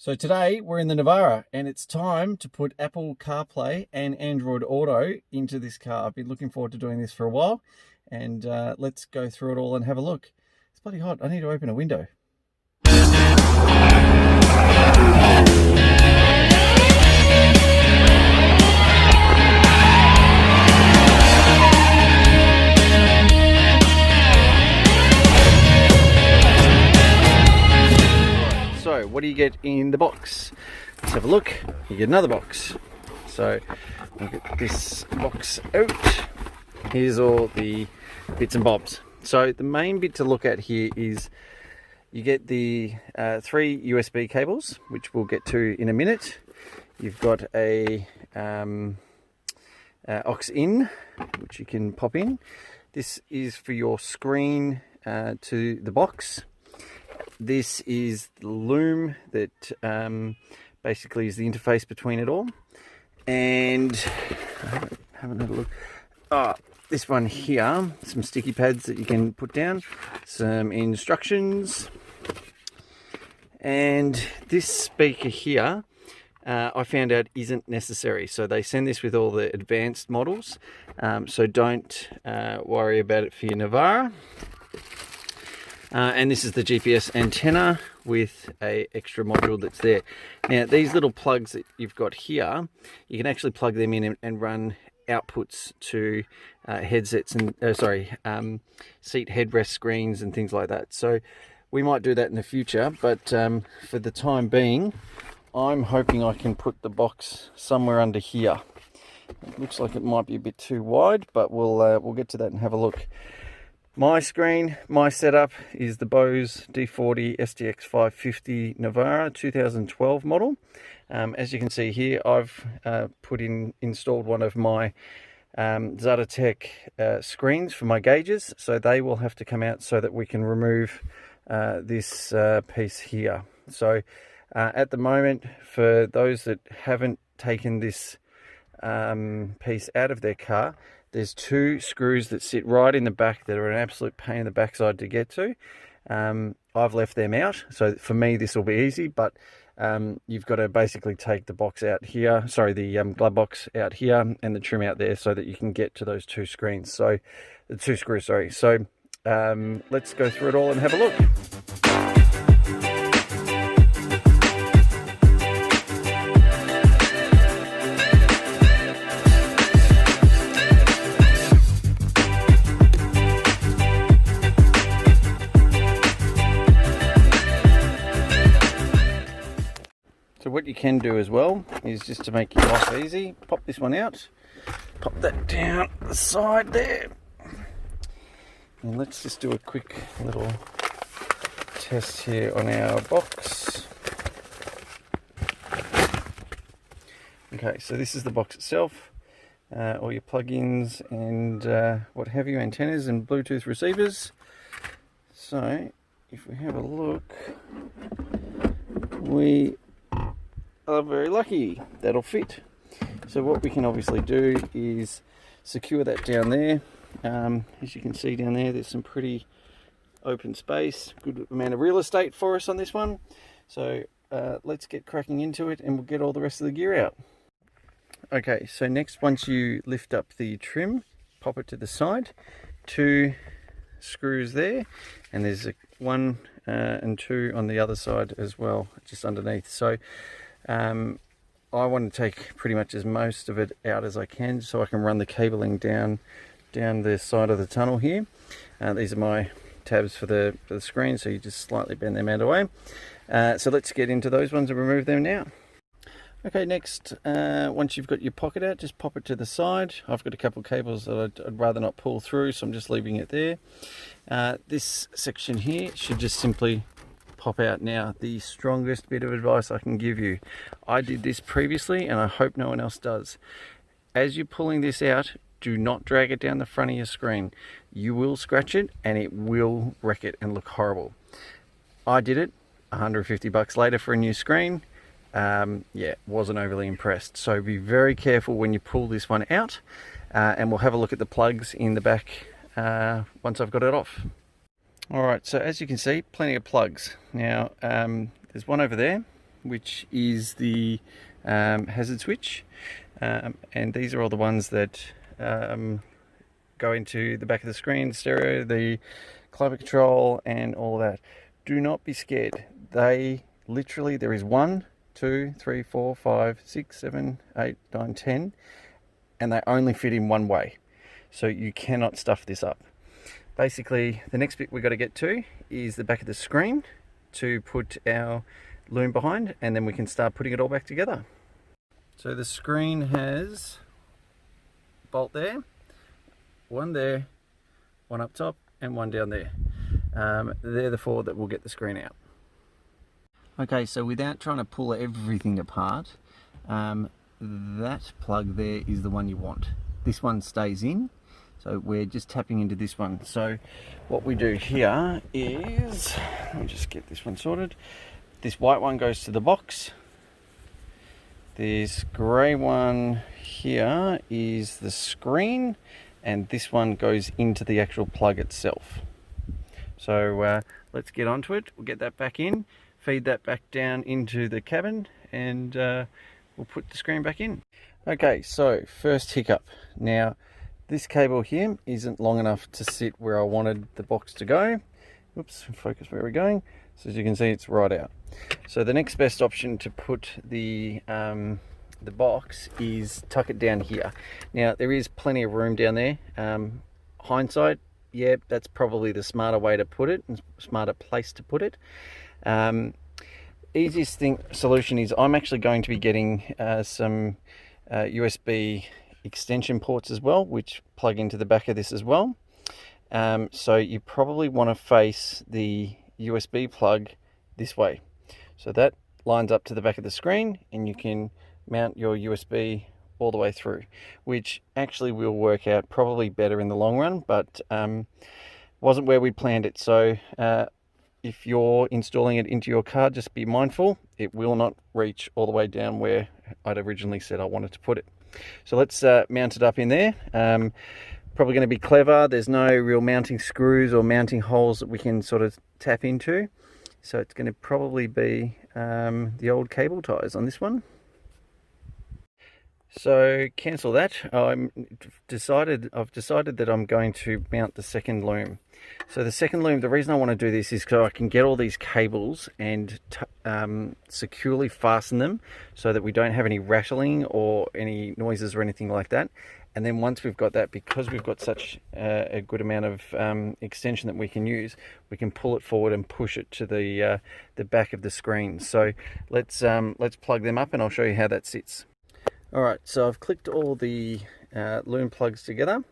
So today we're in the Navara and it's time to put Apple CarPlay and Android Auto into this car. I've been looking forward to doing this for a while, and let's go through it all and have a look. It's bloody hot. I need to open a window. So what do you get in the box? Let's have a look. You get another box. So I'll get this box out. Here's all the bits and bobs. So the main bit to look at here is you get the 3 USB cables, which we'll get to in a minute. You've got a aux in, which you can pop in. This is for your screen to the box. This is the loom that basically is the interface between it all. And I haven't had a look. This one here, some sticky pads that you can put down, some instructions, and this speaker here I found out isn't necessary. So they send this with all the advanced models, so don't worry about it for your Navara. And this is the GPS antenna with a extra module that's there. Now these little plugs that you've got here, you can actually plug them in and run outputs to headsets and seat headrest screens and things like that. So we might do that in the future, but for the time being, I'm hoping I can put the box somewhere under here. It looks like it might be a bit too wide, but we'll get to that and have a look. My screen, my setup is the Bose D40 STX 550 Navara 2012 model. As you can see here, I've installed one of my Zatotech screens for my gauges, so they will have to come out so that we can remove this piece here. So at the moment, for those that haven't taken this piece out of their car, there's 2 screws that sit right in the back that are an absolute pain in the backside to get to. I've left them out, so for me this will be easy, but you've got to basically take the box out here, the glove box out here and the trim out there so that you can get to those 2 screens. So the 2 screws, sorry. So let's go through it all and have a look. So what you can do as well is, just to make your life easy, pop this one out, pop that down the side there, and let's just do a quick little test here on our box. Okay, so this is the box itself, all your plugins and what have you, antennas and Bluetooth receivers. So if we have a look, we are very lucky that'll fit. So what we can obviously do is secure that down there. As you can see down there, there's some pretty open space, good amount of real estate for us on this one. So let's get cracking into it and we'll get all the rest of the gear out. Okay, so next, once you lift up the trim, pop it to the side, 2 screws there, and there's 1 and 2 on the other side as well, just underneath. So I want to take pretty much as most of it out as I can, so I can run the cabling down the side of the tunnel here. These are my tabs for the screen, so you just slightly bend them out of the way. So let's get into those ones and remove them now. Okay, next, once you've got your pocket out, just pop it to the side. I've got a couple of cables that I'd rather not pull through, so I'm just leaving it there. This section here should just simply pop out. Now, the strongest bit of advice I can give you, I did this previously and I hope no one else does. As you're pulling this out, do not drag it down the front of your screen. You will scratch it and it will wreck it and look horrible. I did it, 150 bucks later for a new screen. Yeah, wasn't overly impressed. So be very careful when you pull this one out, and we'll have a look at the plugs in the back once I've got it off. Alright, so as you can see, plenty of plugs. Now, there's one over there, which is the hazard switch, and these are all the ones that go into the back of the screen, stereo, the climate control, and all that. Do not be scared. They literally, there is 1, 2, 3, 4, 5, 6, 7, 8, 9, 10, and they only fit in one way. So you cannot stuff this up. Basically, the next bit we've got to get to is the back of the screen to put our loom behind, and then we can start putting it all back together. So the screen has a bolt there, one there, one up top, and one down there. They're the 4 that will get the screen out. Okay, so without trying to pull everything apart, that plug there is the one you want. This one stays in, so we're just tapping into this one. So what we do here is, let me just get this one sorted. This white one goes to the box. This grey one here is the screen, and this one goes into the actual plug itself. So let's get onto it. We'll get that back in, feed that back down into the cabin, and we'll put the screen back in. Okay, so first hiccup. Now, this cable here isn't long enough to sit where I wanted the box to go. Oops, focus where we're going. So as you can see, it's right out. So the next best option to put the box is tuck it down here. Now, there is plenty of room down there. Hindsight, yeah, that's probably the smarter way to put it, and smarter place to put it. Easiest solution is I'm actually going to be getting some USB extension ports as well, which plug into the back of this as well. So you probably want to face the USB plug this way. So that lines up to the back of the screen, and you can mount your USB all the way through, which actually will work out probably better in the long run, but wasn't where we planned it. So if you're installing it into your car, just be mindful, it will not reach all the way down where I'd originally said I wanted to put it. So let's mount it up in there. Probably going to be clever. There's no real mounting screws or mounting holes that we can sort of tap into. So it's going to probably be the old cable ties on this one. So cancel that. I've decided that I'm going to mount the second loom. So the second loom, the reason I want to do this is so I can get all these cables and securely fasten them so that we don't have any rattling or any noises or anything like that. And then once we've got that, because we've got such a good amount of extension that we can use, we can pull it forward and push it to the back of the screen. So let's plug them up, and I'll show you how that sits. Alright, so I've clicked all the loom plugs together.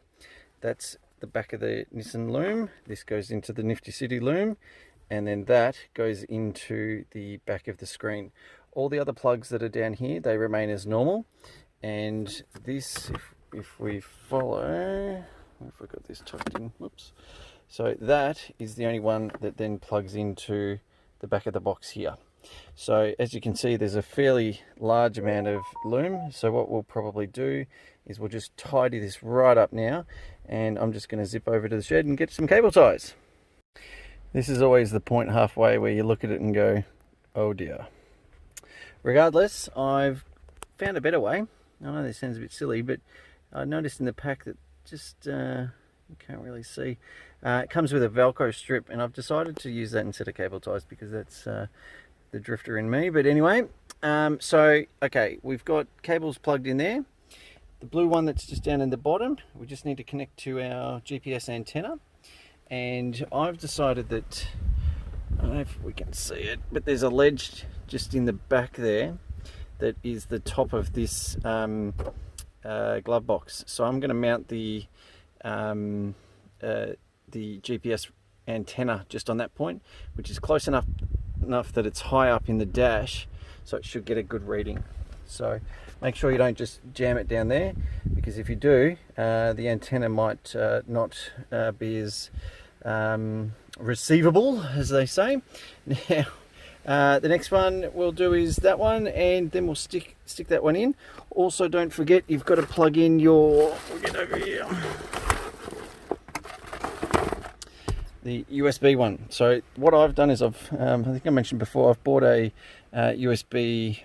That's the back of the Nissan loom. This goes into the Nifty City loom, and then that goes into the back of the screen. All the other plugs that are down here, they remain as normal. And this, if we follow, if we've got this tucked in, whoops. So that is the only one that then plugs into the back of the box here. So as you can see, there's a fairly large amount of loom. So what we'll probably do is we'll just tidy this right up now, and I'm just going to zip over to the shed and get some cable ties. This is always the point halfway where you look at it and go, oh dear. Regardless, I've found a better way. I know this sounds a bit silly, but I noticed in the pack that just you can't really see. It comes with a Velcro strip, and I've decided to use that instead of cable ties because that's the drifter in me. But anyway, so okay, we've got cables plugged in there. The blue one that's just down in the bottom, we just need to connect to our GPS antenna. And I've decided that, I don't know if we can see it, but there's a ledge just in the back there that is the top of this glove box. So I'm going to mount the GPS antenna just on that point, which is close enough that it's high up in the dash, so it should get a good reading. So make sure you don't just jam it down there, because if you do, the antenna might not be as receivable, as they say. Now, the next one we'll do is that one, and then we'll stick that one in. Also, don't forget, you've got to plug in your, we'll get over here. the USB one. So what I've done is I think I mentioned before, I've bought a USB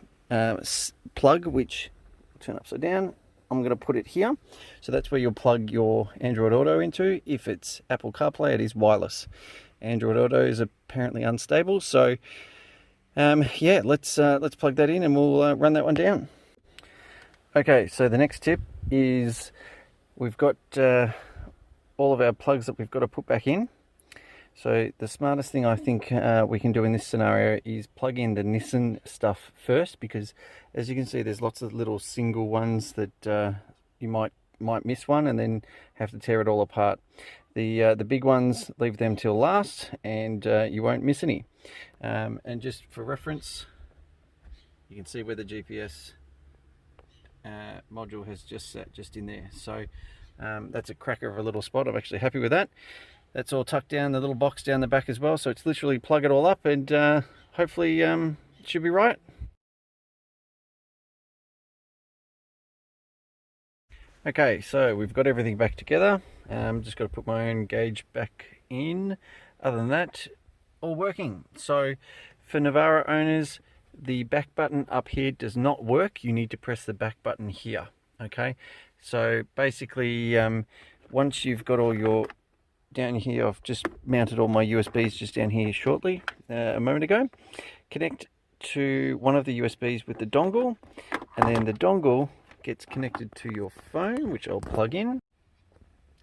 plug, which I'll turn upside down. I'm going to put it here. So that's where you'll plug your Android Auto into. If it's Apple CarPlay, it is wireless. Android Auto is apparently unstable. So yeah, let's plug that in and we'll run that one down. Okay, so the next tip is we've got all of our plugs that we've got to put back in. So the smartest thing I think we can do in this scenario is plug in the Nissan stuff first, because as you can see, there's lots of little single ones that you might miss one and then have to tear it all apart. The big ones, leave them till last, and you won't miss any. And just for reference, you can see where the GPS module has just sat just in there. So that's a cracker of a little spot. I'm actually happy with that. That's all tucked down, the little box down the back as well. So it's literally plug it all up and hopefully it should be right. Okay, so we've got everything back together. Just got to put my own gauge back in. Other than that, all working. So for Navara owners, the back button up here does not work. You need to press the back button here. Okay, so basically once you've got all your down here, I've just mounted all my USBs just down here shortly a moment ago. Connect to one of the USBs with the dongle, and then the dongle gets connected to your phone, which I'll plug in.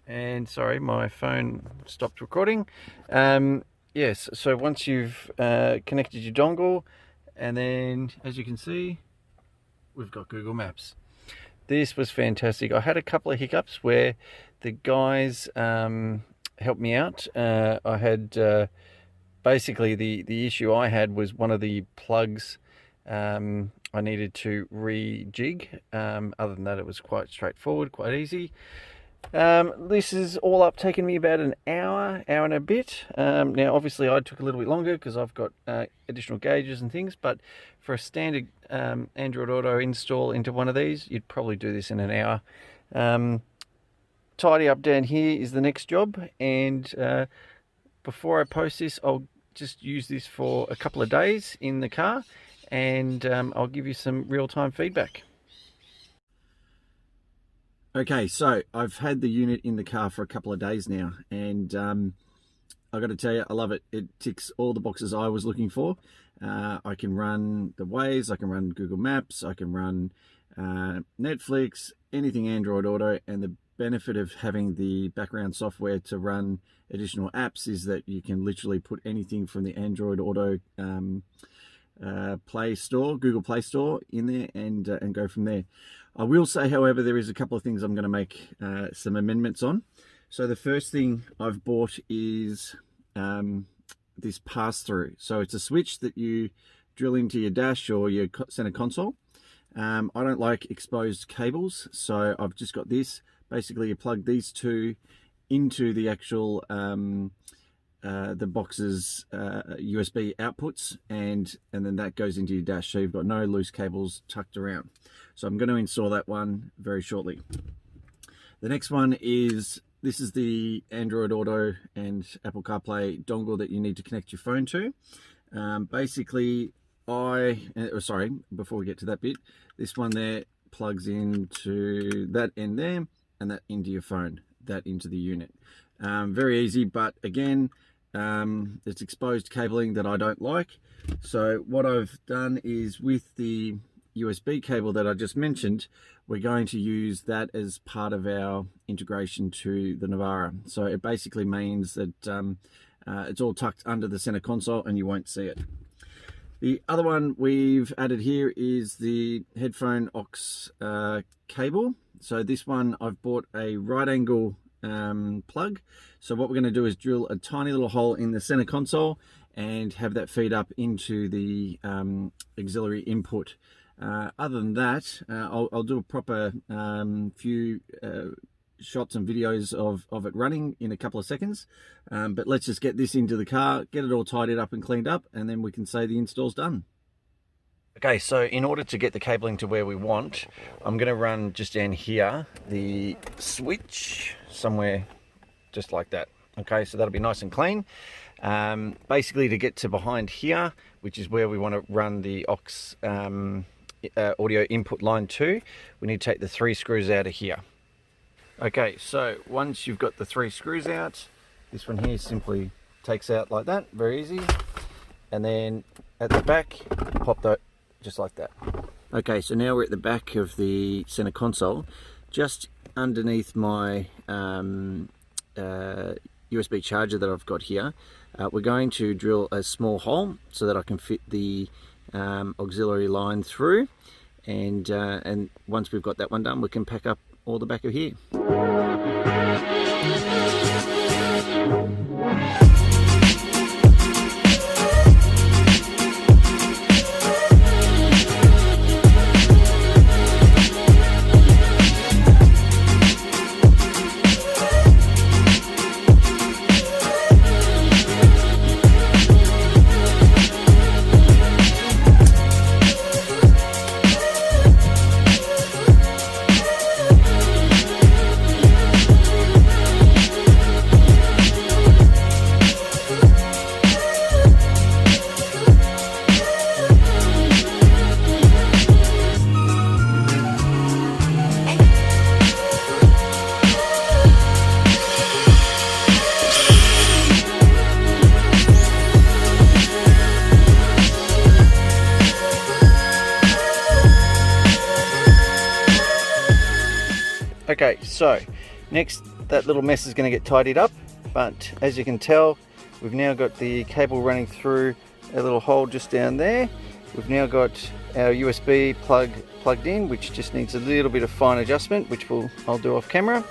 And sorry, my phone stopped recording. Yes, so once you've connected your dongle, and then as you can see, we've got Google Maps. This was fantastic. I had a couple of hiccups where the guys helped me out. I had basically the issue I had was one of the plugs I needed to rejig. Other than that, it was quite straightforward, quite easy. This is all up taking me about an hour and a bit. Now obviously I took a little bit longer because I've got additional gauges and things, but for a standard Android Auto install into one of these, you'd probably do this in an hour. Tidy up down here is the next job, and before I post this, I'll just use this for a couple of days in the car, and I'll give you some real-time feedback. Okay, so I've had the unit in the car for a couple of days now, and I've got to tell you, I love it. It ticks all the boxes I was looking for. I can run the Waze, I can run Google Maps, I can run Netflix, anything Android Auto, and the benefit of having the background software to run additional apps is that you can literally put anything from the Android Auto Play Store, Google Play Store in there, and go from there. I will say, however, there is a couple of things I'm going to make some amendments on. So the first thing I've bought is this pass-through. So it's a switch that you drill into your dash or your center console. I don't like exposed cables, so I've just got this. Basically, you plug these two into the actual the box's USB outputs, and then that goes into your dash, so you've got no loose cables tucked around. So I'm going to install that one very shortly. The next one is, this is the Android Auto and Apple CarPlay dongle that you need to connect your phone to. Basically, sorry, before we get to that bit, this one there plugs into that end there, and that into your phone, that into the unit. Very easy, but again, it's exposed cabling that I don't like. So what I've done is, with the USB cable that I just mentioned, we're going to use that as part of our integration to the Navara. So it basically means that it's all tucked under the center console and you won't see it. The other one we've added here is the headphone aux cable. So this one, I've bought a right angle plug. So what we're going to do is drill a tiny little hole in the center console and have that feed up into the auxiliary input. Other than that, I'll do a proper few shots and videos of it running in a couple of seconds, but let's just get this into the car, get it all tidied up and cleaned up, and then we can say the install's done. Okay, so in order to get the cabling to where we want, I'm going to run just down here the switch somewhere just like that. Okay, so that'll be nice and clean. Basically, to get to behind here, which is where we want to run the aux audio input line to, we need to take the 3 screws out of here. Okay, so once you've got the 3 screws out, this one here simply takes out like that, very easy. And then at the back, pop that just like that. Okay, so now we're at the back of the center console, just underneath my USB charger that I've got here. We're going to drill a small hole so that I can fit the auxiliary line through, and once we've got that one done, we can pack up all the back of here. Okay, so next that little mess is going to get tidied up, but as you can tell, we've now got the cable running through a little hole just down there. We've now got our USB plug plugged in, which just needs a little bit of fine adjustment, which I'll do off camera.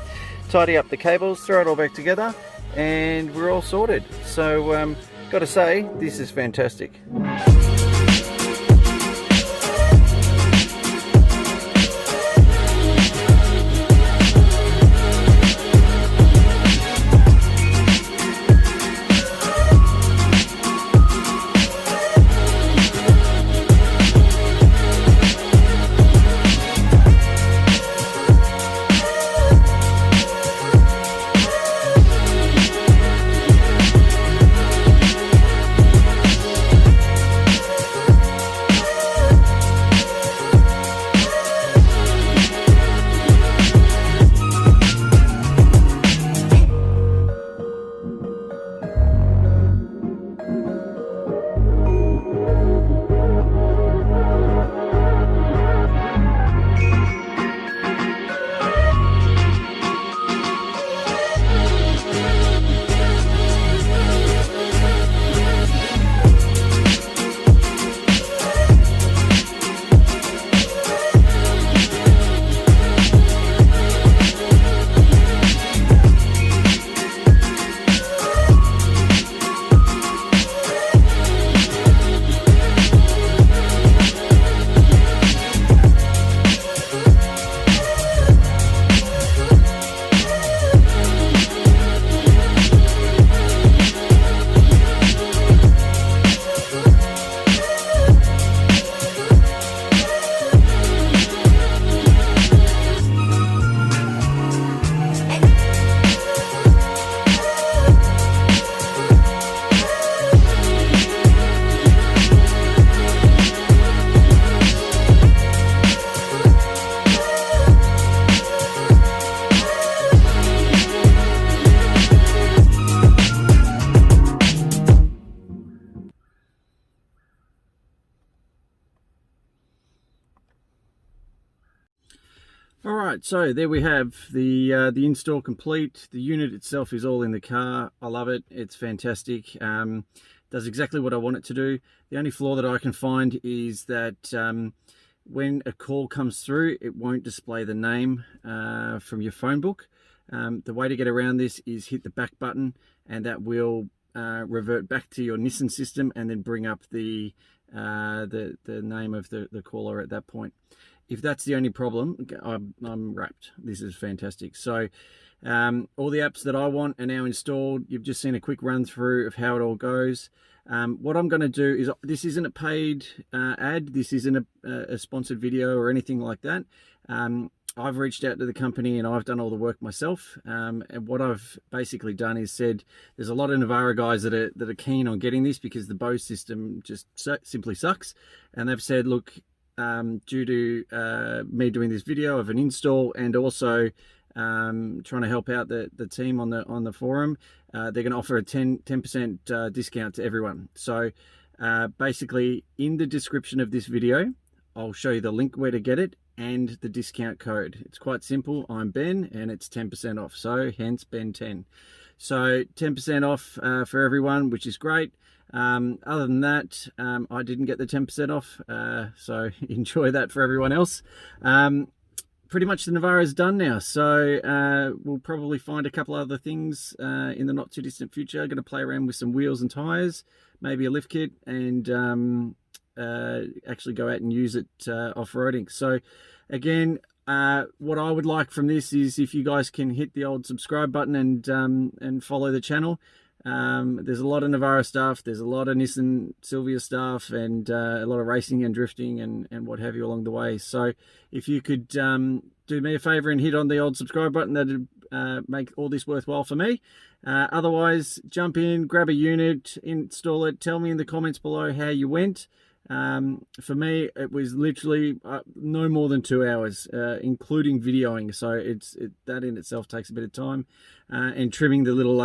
Tidy up the cables, throw it all back together, and we're all sorted. So got to say, this is fantastic. Alright, so there we have the install complete. The unit itself is all in the car. I love it. It's fantastic. Does exactly what I want it to do. The only flaw that I can find is that when a call comes through, it won't display the name from your phone book. The way to get around this is hit the back button, and that will revert back to your Nissan system and then bring up the name of the caller at that point. If that's the only problem, I'm wrapped. This is fantastic. So all the apps that I want are now installed. You've just seen a quick run through of how it all goes. What I'm going to do is, this isn't a paid ad. This isn't a sponsored video or anything like that. I've reached out to the company and I've done all the work myself. And what I've basically done is said there's a lot of Navara guys that are keen on getting this because the Bose system just simply sucks. And they've said, look, due to me doing this video of an install and also trying to help out the team on the forum, they're going to offer a 10% discount to everyone. So basically, in the description of this video, I'll show you the link where to get it and the discount code. It's quite simple. I'm Ben and it's 10% off. So hence Ben10. So 10% off for everyone, which is great. Other than that, I didn't get the 10% off. So enjoy that for everyone else. Pretty much the Navara is done now. So we'll probably find a couple other things in the not too distant future. Going to play around with some wheels and tires, maybe a lift kit, and actually go out and use it off-roading. So again, what I would like from this is if you guys can hit the old subscribe button and follow the channel. There's a lot of Navara stuff, there's a lot of Nissan Silvia stuff, and a lot of racing and drifting and what have you along the way. So if you could do me a favor and hit on the old subscribe button, that'd make all this worthwhile for me. Otherwise, jump in, grab a unit, install it, tell me in the comments below how you went. For me, it was literally no more than 2 hours, including videoing. So that in itself takes a bit of time, and trimming the little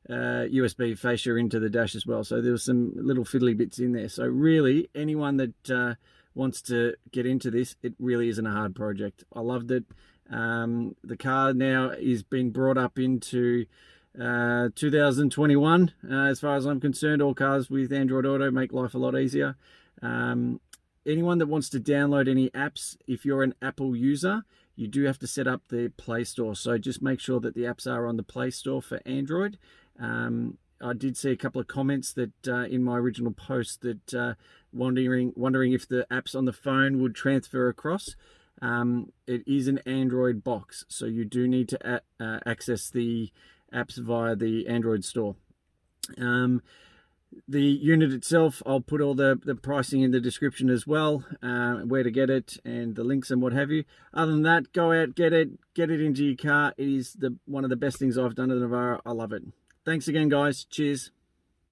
USB fascia into the dash as well. So there was some little fiddly bits in there. So really, anyone that wants to get into this, it really isn't a hard project. I loved it. The car now is being brought up into 2021. As far as I'm concerned, all cars with Android Auto make life a lot easier. Anyone that wants to download any apps, if you're an Apple user, you do have to set up the Play Store. So just make sure that the apps are on the Play Store for Android. I did see a couple of comments that in my original post that wondering if the apps on the phone would transfer across. It is an Android box, so you do need to access the apps via the Android store. The unit itself, I'll put all the pricing in the description as well, where to get it and the links and what have you. Other than that, go out, get it into your car. It is one of the best things I've done at Navara. I love it. Thanks again, guys. Cheers.